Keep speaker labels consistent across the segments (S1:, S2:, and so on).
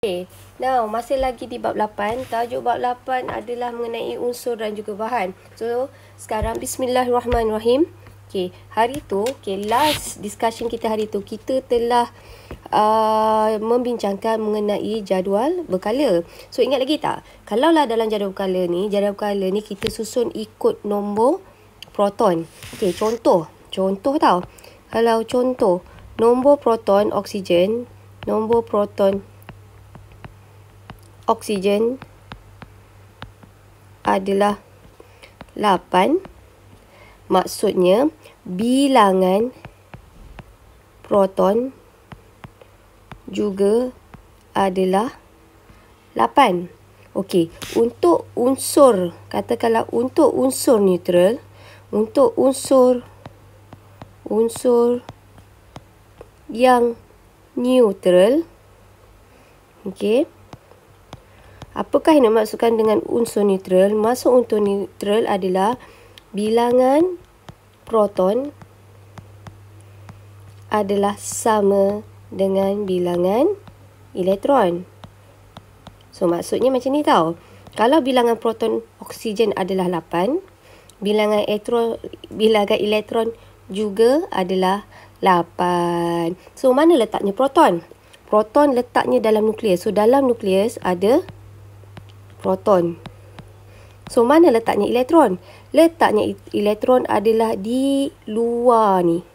S1: Okay. Now, masih lagi di bab 8. Tajuk bab 8 adalah mengenai unsur dan juga bahan. So, sekarang bismillahirrahmanirrahim. Okay, hari tu, last discussion kita hari tu, kita telah membincangkan mengenai jadual berkala. So, ingat lagi tak? Kalaulah dalam jadual berkala ni kita susun ikut nombor proton. Okay, contoh tau. Kalau contoh, nombor proton oksigen adalah 8. Maksudnya bilangan proton juga adalah 8. Okey, untuk unsur, katakanlah untuk unsur neutral, untuk unsur yang neutral, okey. Apakah yang dimaksudkan dengan unsur neutral? Maksud unsur neutral adalah bilangan proton adalah sama dengan bilangan elektron. So, maksudnya macam ni tau. Kalau bilangan proton oksigen adalah 8, bilangan elektron juga adalah 8. So, mana letaknya proton? Proton letaknya dalam nukleus. So, dalam nukleus ada proton. So, mana letaknya elektron? Letaknya elektron adalah di luar ni.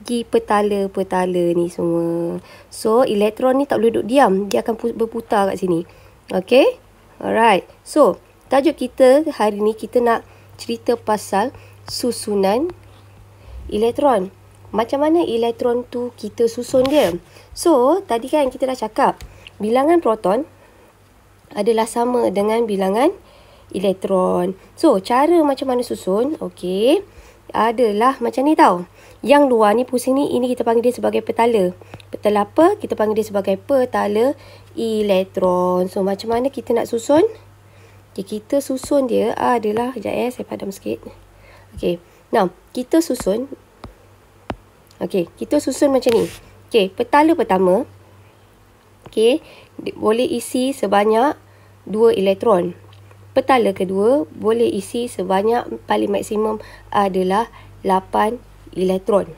S1: Di petala-petala ni semua. So, elektron ni tak boleh duduk diam. Dia akan berputar kat sini. Okay? Alright. So, tajuk kita hari ni kita nak cerita pasal susunan elektron. Macam mana elektron tu kita susun dia? So, tadi kan kita dah cakap bilangan proton adalah sama dengan bilangan elektron. So, cara macam mana susun? Okey, adalah macam ni tau. Yang luar ni pusing ni, ini kita panggil dia sebagai petala. Petala apa? Kita panggil dia sebagai petala elektron. So, macam mana kita nak susun? Okay, kita susun dia adalah, sekejap saya padam sikit. Okey, now, kita susun. Okey, kita susun macam ni. Okey, petala pertama, okey, boleh isi sebanyak 2 elektron. Petala kedua boleh isi sebanyak, paling maksimum adalah 8 elektron.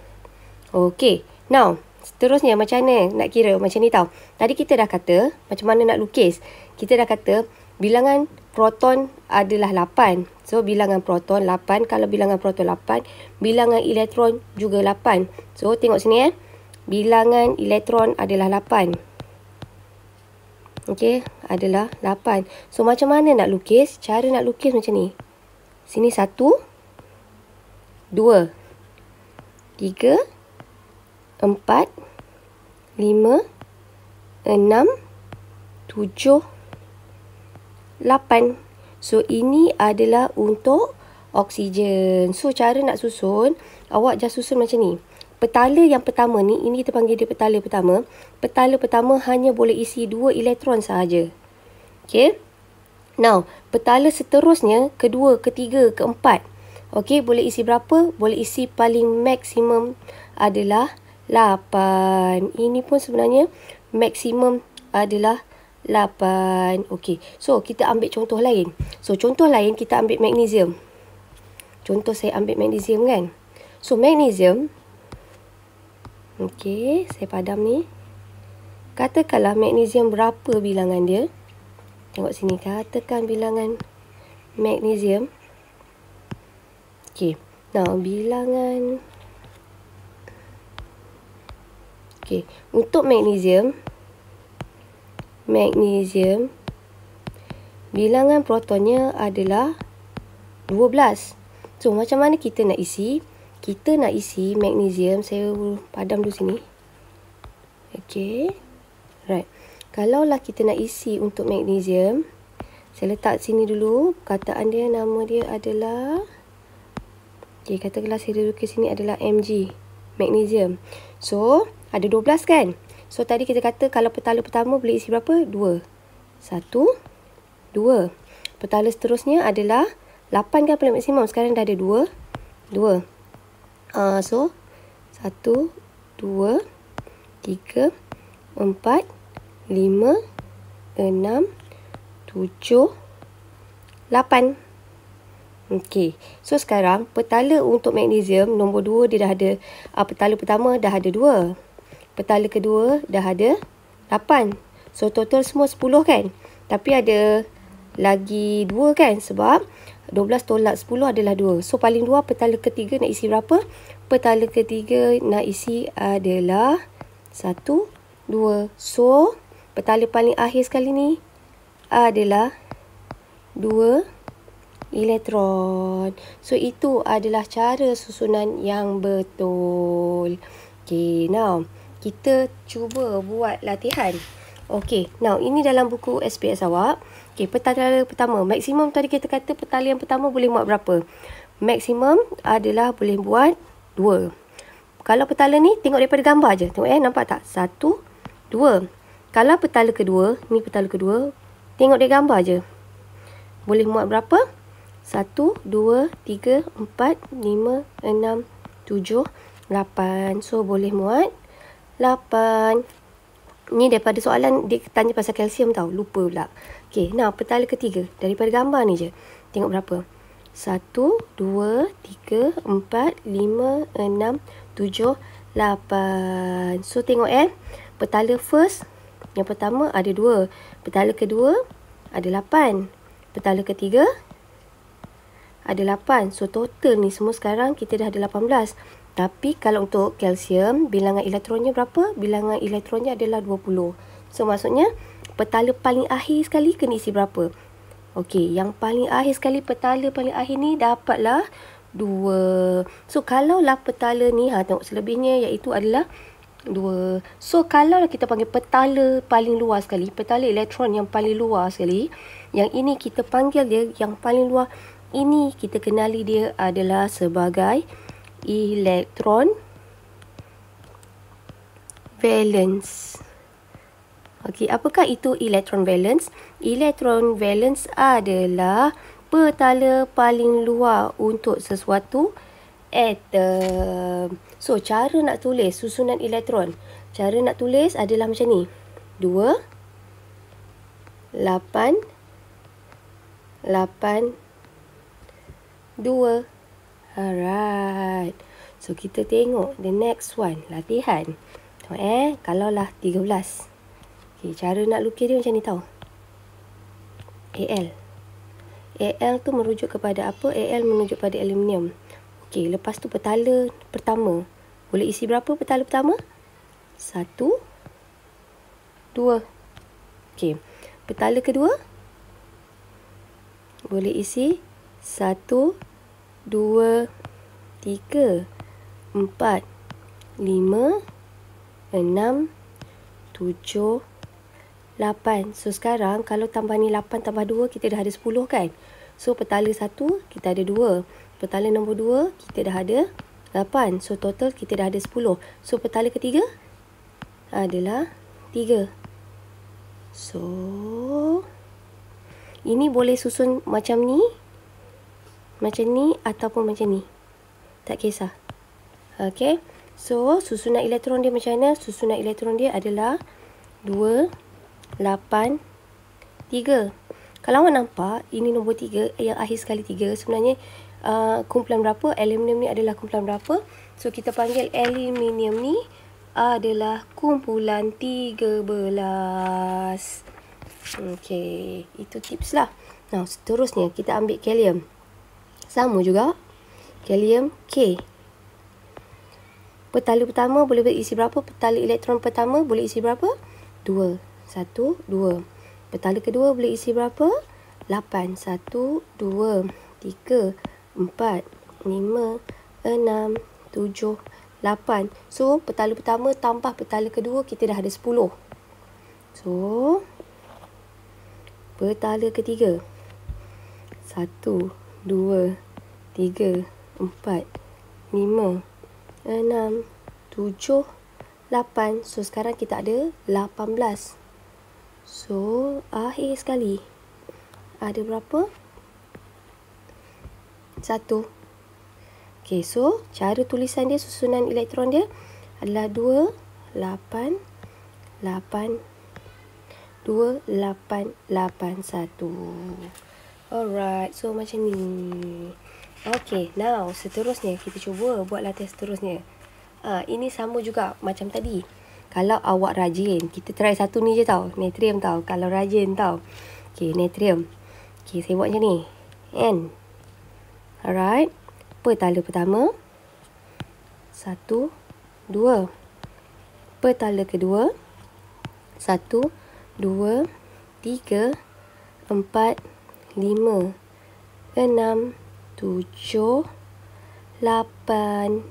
S1: Okey, now seterusnya macam mana nak kira macam ni tau. Tadi kita dah kata macam mana nak lukis. Kita dah kata bilangan proton adalah 8. So, bilangan proton 8. Kalau bilangan proton 8, bilangan elektron juga 8. So, tengok sini bilangan elektron adalah 8. Okey, adalah 8. So, macam mana nak lukis? Cara nak lukis macam ni. Sini 1, 2, 3, 4, 5, 6, 7, 8. So, ini adalah untuk oksigen. So, cara nak susun, awak just susun macam ni. Petala yang pertama ni, ini kita panggil dia petala pertama. Petala pertama hanya boleh isi 2 elektron sahaja. Okey. Now, petala seterusnya, kedua, ketiga, keempat. Okey, boleh isi berapa? Boleh isi paling maksimum adalah 8. Ini pun sebenarnya maksimum adalah 8. Okey. So, kita ambil contoh lain. So, contoh lain kita ambil magnesium. Contoh saya ambil magnesium kan. So, magnesium, okey, saya padam ni. Katakanlah magnesium berapa bilangan dia? Tengok sini, katakan bilangan magnesium. Okey, now bilangan. Okey, untuk magnesium bilangan protonnya adalah 12. So, macam mana kita nak isi? Kita nak isi magnesium, saya padam dulu sini. Okey. Right. Kalaulah kita nak isi untuk magnesium, saya letak sini dulu. Perkataan dia, nama dia adalah, okey, katakanlah saya duduk ke sini adalah Mg, magnesium. So, ada 12 kan? So, tadi kita kata kalau petala pertama boleh isi berapa? 2. 1, 2. Petala seterusnya adalah 8 kan paling maksimum. Sekarang dah ada 2. So, 1, 2, 3, 4, 5, 6, 7, 8. Okey. So, sekarang petala untuk magnesium nombor 2 dia dah ada. Petala pertama dah ada 2. Petala kedua dah ada 8. So, total semua 10 kan? Tapi ada lagi 2 kan? Sebab 12 tolak 10 adalah 2. So, paling luar petala ketiga nak isi berapa? Petala ketiga nak isi adalah 1, 2. So, petala paling akhir sekali ni adalah 2 elektron. So, itu adalah cara susunan yang betul. Okay, now kita cuba buat latihan. Okay, now ini dalam buku SPS awak. Okay, petala pertama. Maksimum tadi kita kata petala yang pertama boleh buat berapa? Maksimum adalah boleh buat 2. Kalau petala ni, tengok daripada gambar je. Tengok nampak tak? 1, 2. Kalau petala kedua, ni petala kedua, tengok dia gambar je. Boleh muat berapa? 1, 2, 3, 4, 5, 6, 7, 8. So, boleh muat 8. Ni daripada soalan dia tanya pasal kalsium tau. Lupa pula. Okay, now petala ketiga. Daripada gambar ni je. Tengok berapa? 1, 2, 3, 4, 5, 6, 7, 8. So, tengok petala first. Yang pertama ada 2. Petala kedua ada 8. Petala ketiga ada 8. So, total ni semua sekarang kita dah ada 18. Tapi, kalau untuk kalsium, bilangan elektronnya berapa? Bilangan elektronnya adalah 20. So, maksudnya, petala paling akhir sekali kena isi berapa? Okey, yang paling akhir sekali, petala paling akhir ni dapatlah 2. So, kalaulah petala ni, tengok selebihnya iaitu adalah 2. So, kalau kita panggil petala paling luar sekali, petala elektron yang paling luar sekali, yang ini kita panggil dia yang paling luar. Ini kita kenali dia adalah sebagai elektron valence. Okey, apakah itu elektron valence? Elektron valence adalah petala paling luar untuk sesuatu atom. So, cara nak tulis susunan elektron. Cara nak tulis adalah macam ni. 2, 8, 8, 2. Alright. So, kita tengok the next one. Latihan. Tengok kalaulah 13. Okay, cara nak lukis dia macam ni tau. Al. Al tu merujuk kepada apa? Al merujuk pada aluminium. Okay, lepas tu petala pertama. Boleh isi berapa petala pertama? 1, 2. Okay. Petala kedua. Boleh isi 1, 2, 3, 4, 5, 6, 7, 8. So, sekarang kalau tambah ni 8 tambah 2, kita dah ada 10 kan? So, petala 1, kita ada 2. Petala nombor 2, kita dah ada 8. So, total kita dah ada 10. So, petala ketiga adalah 3. So, ini boleh susun macam ni ataupun macam ni. Tak kisah. Okay. So, susunan elektron dia macam mana? Susunan elektron dia adalah 2, 8, 3. Kalau awak nampak, ini nombor 3, yang akhir sekali 3. Sebenarnya, kumpulan berapa? Aluminium ni adalah kumpulan berapa? So, kita panggil aluminium ni adalah kumpulan 13. Okay. Itu tips lah. Nah, seterusnya, kita ambil kalium. Sama juga. Kalium K. Petala pertama boleh berisi berapa? Petala elektron pertama boleh isi berapa? 2. 1, 2. Petala kedua boleh isi berapa? 8. 1, 2, 3, 4, 5, 6, 7, 8. So, petala pertama tambah petala kedua, kita dah ada 10. So, petala ketiga. 1, 2, 3, 4, 5, 6, 7, 8. So, sekarang kita ada 18. So, akhir sekali. Ada berapa? 1. Okay, so, cara tulisan dia, susunan elektron dia adalah 2, 8, 8, 2881. Alright, so macam ni. Okay, now seterusnya kita cuba buat latihan seterusnya. Ini sama juga macam tadi. Kalau awak rajin, kita try satu ni je tau, natrium tau. Kalau rajin tau. Okay, natrium. Okay, saya buat macam ni. N. Alright. Petala pertama. 1, 2. Petala kedua. 1, 2, 3, 4, 5, 6, 7, 8.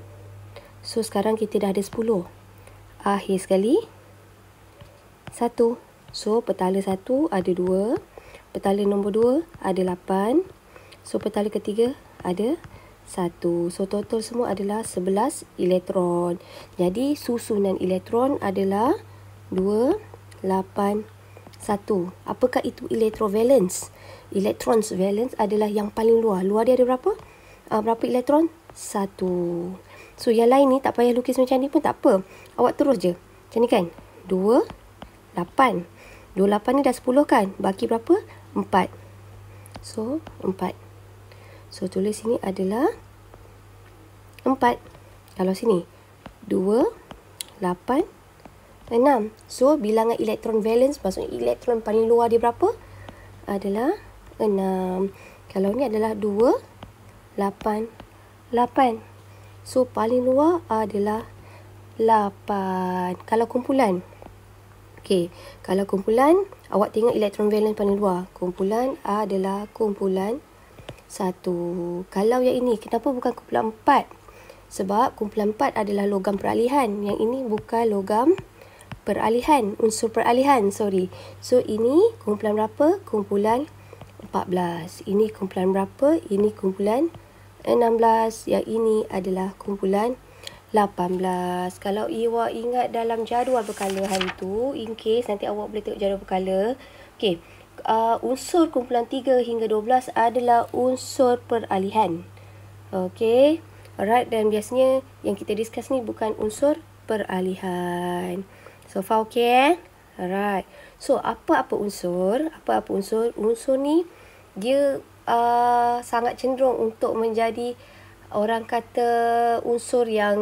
S1: So, sekarang kita dah ada 10. Akhir sekali. 1. So, petala 1 ada 2. Petala nombor 2 ada 8. So, petala ketiga ada 1. So, total semua adalah 11 elektron. Jadi, susunan elektron adalah 2, 8, 1. Apakah itu electrovalence? Electrons valence adalah yang paling luar. Luar dia ada berapa? Berapa elektron? 1. So, yang lain ni tak payah lukis macam ni pun tak apa. Awak terus je. Macam ni kan? 2, 8. 2, 8 ni dah 10 kan? Baki berapa? 4. So, 4. So, tulis sini adalah 4. Kalau sini, 2, 8, 6. So, bilangan elektron valence, maksudnya elektron paling luar dia berapa? Adalah 6. Kalau ni adalah 2, 8, 8. So, paling luar adalah 8. Kalau kumpulan. Okey, kalau kumpulan, awak tengok elektron valence paling luar. Kumpulan adalah kumpulan 1. Kalau yang ini, kenapa bukan kumpulan 4? Sebab kumpulan 4 adalah logam peralihan. Yang ini bukan logam peralihan, unsur peralihan, sorry. So, ini kumpulan berapa? Kumpulan 14. Ini kumpulan berapa? Ini kumpulan 16. Yang ini adalah kumpulan 18. Kalau awak ingat dalam jadual berkala hari tu, in case nanti awak boleh tengok jadual berkala. Okey, unsur kumpulan 3 hingga 12 adalah unsur peralihan. Okey, alright. Dan biasanya yang kita discuss ni bukan unsur peralihan. So far okey? Alright. So, apa-apa unsur? Apa-apa unsur? Unsur ni, dia sangat cenderung untuk menjadi, orang kata, unsur yang,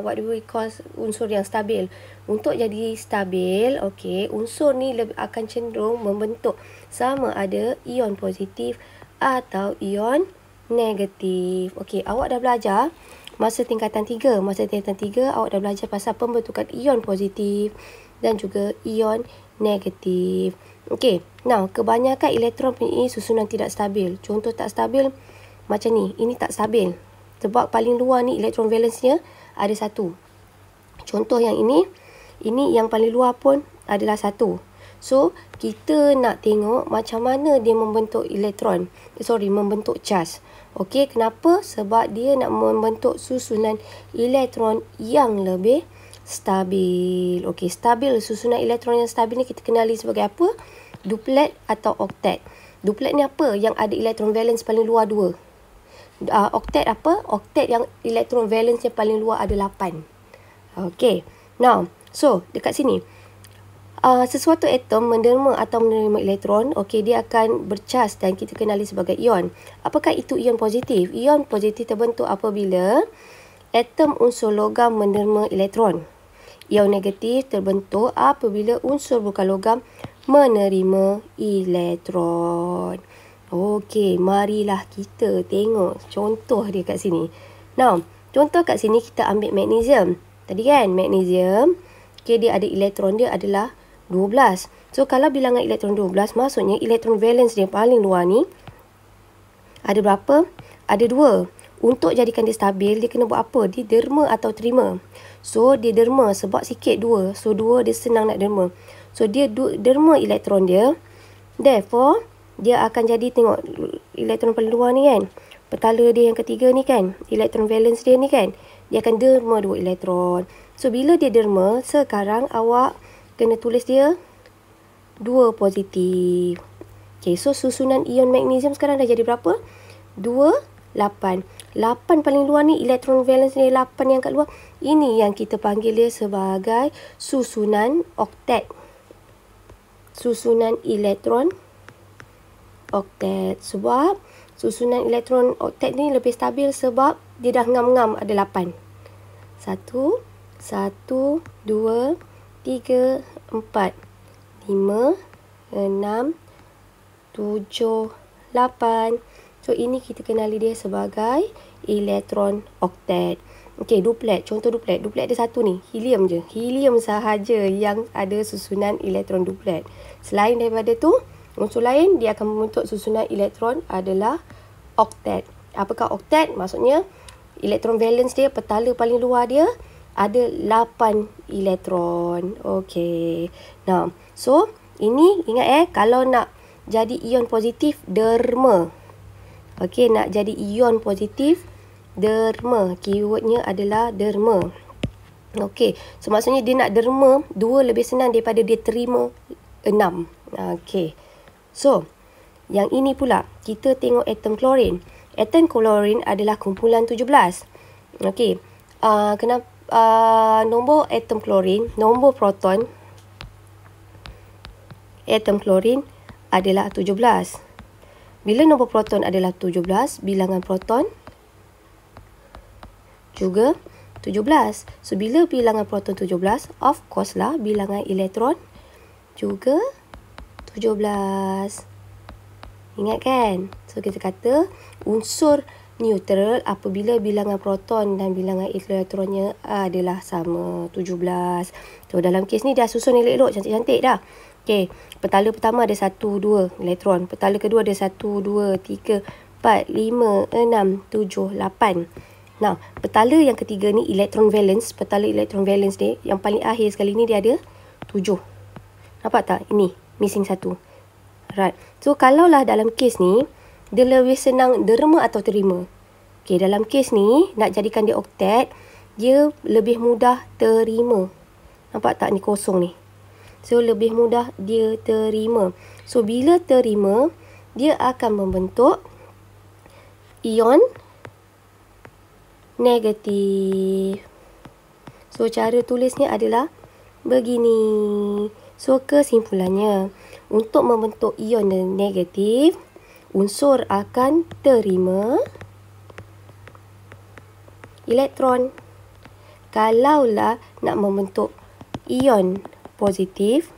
S1: what do we call, unsur yang stabil. Untuk jadi stabil, okey, unsur ni akan cenderung membentuk sama ada ion positif atau ion negatif. Okey, awak dah belajar masa tingkatan 3. Masa tingkatan 3, awak dah belajar pasal pembentukan ion positif dan juga ion negatif. Okey, now kebanyakan elektron punya susunan tidak stabil. Contoh tak stabil macam ni. Ini tak stabil. Sebab paling luar ni elektron valence-nya ada 1. Contoh yang ini yang paling luar pun adalah 1. So, kita nak tengok macam mana dia membentuk elektron. Membentuk charge. Okey, kenapa? Sebab dia nak membentuk susunan elektron yang lebih stabil. Okey, stabil. Susunan elektron yang stabil ni kita kenali sebagai apa? Duplet atau oktet. Duplet ni apa? Yang ada elektron valence paling luar 2. Oktet apa? Oktet yang elektron valence yang paling luar ada 8. Okey. Now, so dekat sini, sesuatu atom menderma atau menerima elektron, okey, dia akan bercas dan kita kenali sebagai ion. Apakah itu ion positif? Ion positif terbentuk apabila atom unsur logam menderma elektron. Ion negatif terbentuk apabila unsur bukan logam menerima elektron. Okey, marilah kita tengok contoh dia kat sini. Now, contoh kat sini kita ambil magnesium. Tadi kan, magnesium, okey, dia ada elektron dia adalah 12. So, kalau bilangan elektron 12, maksudnya elektron valence dia paling luar ni ada berapa? Ada 2. Untuk jadikan dia stabil, dia kena buat apa? Dia derma atau terima. So, dia derma sebab sikit 2. So, 2 dia senang nak derma. So, dia derma elektron dia. Therefore, dia akan jadi, tengok elektron paling luar ni kan. Petala dia yang ketiga ni kan. Elektron valence dia ni kan. Dia akan derma 2 elektron. So, bila dia derma, sekarang awak kena tulis dia 2 positif. Okay, so susunan ion magnesium sekarang dah jadi berapa? 2, 8. 8 paling luar ni, elektron valence dia 8 yang kat luar. Ini yang kita panggil dia sebagai susunan oktet. susunan elektron oktet. Sebab susunan elektron oktet ni lebih stabil sebab dia dah ngam-ngam ada 8. 1, 1, 2, 3, 4, 5, 6, 7, 8. So, ini kita kenali dia sebagai elektron oktet. Okey, duplet. Contoh duplet. Duplet ada satu ni. Helium je. Helium sahaja yang ada susunan elektron duplet. Selain daripada tu, unsur lain dia akan membentuk susunan elektron adalah oktet. Apakah oktet? Maksudnya, elektron valence dia, petala paling luar dia, ada 8 elektron. Okey. Nah, so, ini ingat kalau nak jadi ion positif, derma. Okey, nak jadi ion positif, derma. Keywordnya adalah derma. Okey, so maksudnya dia nak derma 2 lebih senang daripada dia terima 6. Okey. So, yang ini pula, kita tengok atom klorin. Atom klorin adalah kumpulan 17. Okey. Kenapa nombor atom klorin, nombor proton atom klorin adalah 17. Bila nombor proton adalah 17, bilangan proton juga 17. So, bila bilangan proton 17, of course lah bilangan elektron juga 17. Ingat kan? So, kita kata unsur neutral apabila bilangan proton dan bilangan elektronnya adalah sama, 17. So, dalam kes ni dah susun elok-elok, cantik-cantik dah. Okey, petala pertama ada 1, 2 elektron. Petala kedua ada 1, 2, 3, 4, 5, 6, 7, 8. Nah, petala yang ketiga ni elektron valence. Petala elektron valence ni yang paling akhir sekali ni dia ada 7. Nampak tak? Ini, missing 1. Right. So, kalaulah dalam kes ni, dia lebih senang derma atau terima. Okey, dalam kes ni, nak jadikan dia oktet, dia lebih mudah terima. Nampak tak ni kosong ni? So, lebih mudah dia terima. So, bila terima, dia akan membentuk ion negatif. So, cara tulisnya adalah begini. So, kesimpulannya, untuk membentuk ion negatif, unsur akan terima elektron. Kalaulah nak membentuk ion positif,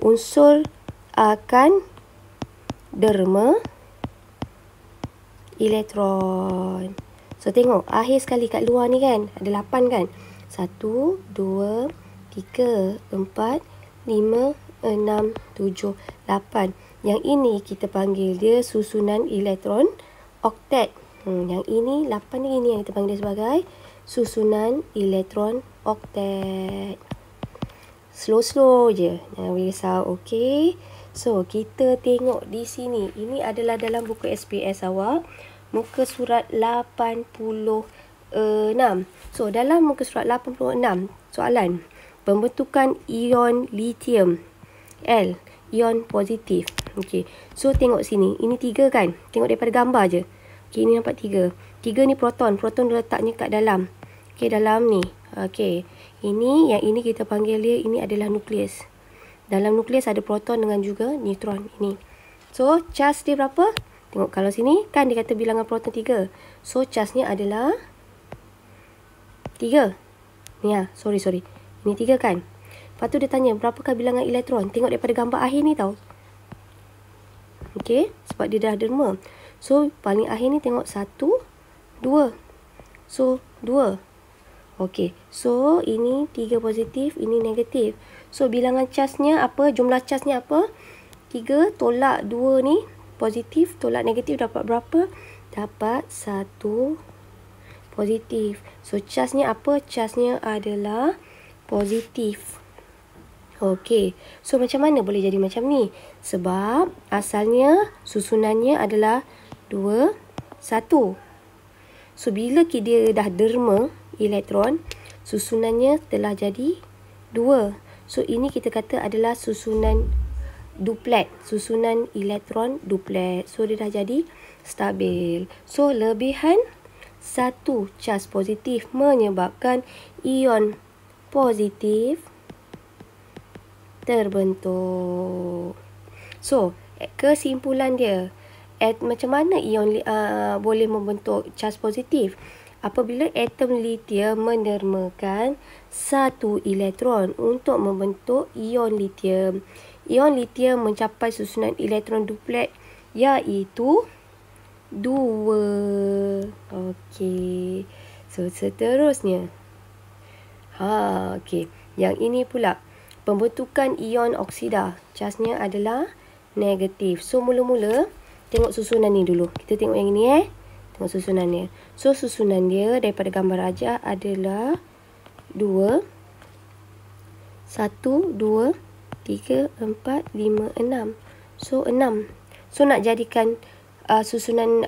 S1: unsur akan derma elektron. So, tengok akhir sekali kat luar ni kan, ada 8 kan. 1, 2, 3, 4, 5, 6, 7, 8. Yang ini kita panggil dia susunan elektron oktet. Yang ini 8 ni yang kita panggil dia sebagai susunan elektron oktet. Slow-slow je, jangan risau. Okey. So, kita tengok di sini. Ini adalah dalam buku SPS awak, muka surat 86. So, dalam muka surat 86, soalan pembentukan ion lithium L, ion positif. Okey. So, tengok sini. Ini 3 kan? Tengok daripada gambar je. Okey, ini nampak 3. 3 ni proton. Proton letaknya kat dalam. Okey, dalam ni. Okey. Yang ini kita panggil dia, ini adalah nukleus. Dalam nukleus ada proton dengan juga neutron. Ini. So, charge dia berapa? Tengok kalau sini, kan dia kata bilangan proton 3. So, charge-nya adalah 3. Ni sorry. Ini 3 kan? Lepas tu dia tanya, berapakah bilangan elektron? Tengok daripada gambar akhir ni tau. Okey, sebab dia dah derma. So, paling akhir ni tengok 1, 2. So, 2. Okey, so ini 3 positif, ini negatif. So, bilangan charge-nya apa? Jumlah charge-nya apa? 3 tolak 2 ni, positif tolak negatif dapat berapa? Dapat 1 positif. So, charge-nya apa? Charge-nya adalah positif. Okey, so macam mana boleh jadi macam ni? Sebab asalnya susunannya adalah 2, 1. So, bila dia dah derma elektron, susunannya telah jadi 2. So, ini kita kata adalah susunan duplet. Susunan elektron duplet. So, dia dah jadi stabil. So, lebihan 1 charge positif menyebabkan ion positif terbentuk. So, kesimpulan dia, macam mana ion boleh membentuk charge positif? Apabila atom litium mendermakan satu elektron untuk membentuk ion litium. Ion litium mencapai susunan elektron duplet iaitu 2. Okey. So, seterusnya. Okey. Yang ini pula. Pembentukan ion oksida. Charge-nya adalah negatif. So, mula-mula tengok susunan ni dulu. Kita tengok yang ini Tengok susunan dia. So, susunan dia daripada gambar rajah adalah 2, 1, 2, 3, 4, 5, 6. So, 6. So, nak jadikan susunan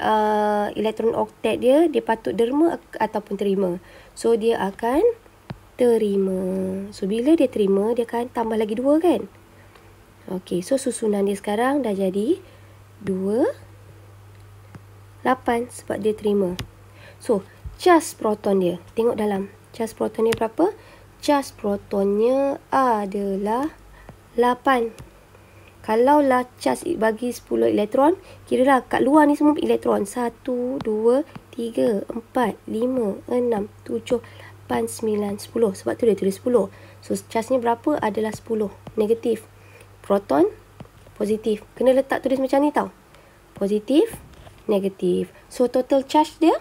S1: elektron oktet dia patut derma ataupun terima. So, dia akan terima. So, bila dia terima, dia akan tambah lagi 2 kan? Okey, so susunan dia sekarang dah jadi 2, 8 sebab dia terima. So, charge proton dia. Tengok dalam. Charge proton dia berapa? Charge protonnya adalah 8. Kalaulah charge bagi 10 elektron, kiralah kat luar ni semua elektron. 1, 2, 3, 4, 5, 6, 7, 8, 9, 10. Sebab tu dia tulis 10. So, charge-nya berapa? Adalah 10. Negatif. Proton, positif. Kena letak tulis macam ni tau. Positif, negatif. So, total charge dia,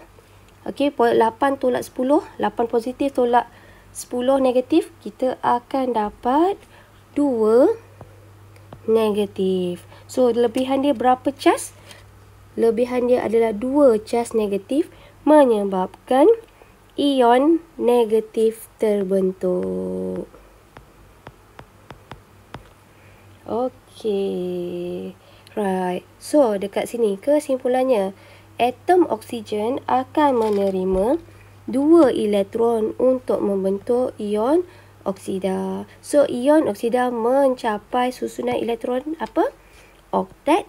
S1: okey, 8 tolak 10, 8 positif tolak 10 negatif, kita akan dapat 2 negatif. So, lebihan dia berapa charge? Lebihan dia adalah 2 charge negatif menyebabkan ion negatif terbentuk. Okey. Right. So, dekat sini kesimpulannya, atom oksigen akan menerima 2 elektron untuk membentuk ion oksida. So, ion oksida mencapai susunan elektron apa? Oktet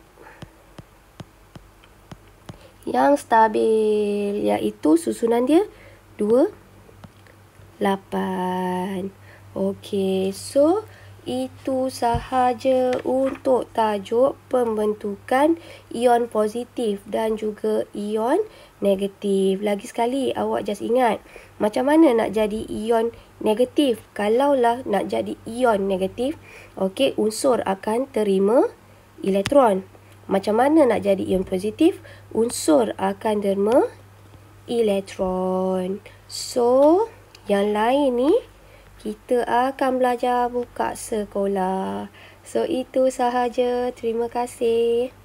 S1: yang stabil, iaitu susunan dia 2, 8. Okey, so itu sahaja untuk tajuk pembentukan ion positif dan juga ion negatif. Lagi sekali, awak just ingat, macam mana nak jadi ion negatif? Kalaulah nak jadi ion negatif, okey, unsur akan terima elektron. Macam mana nak jadi ion positif? Unsur akan derma elektron. So, yang lain ni kita akan belajar buka sekolah. So, itu sahaja. Terima kasih.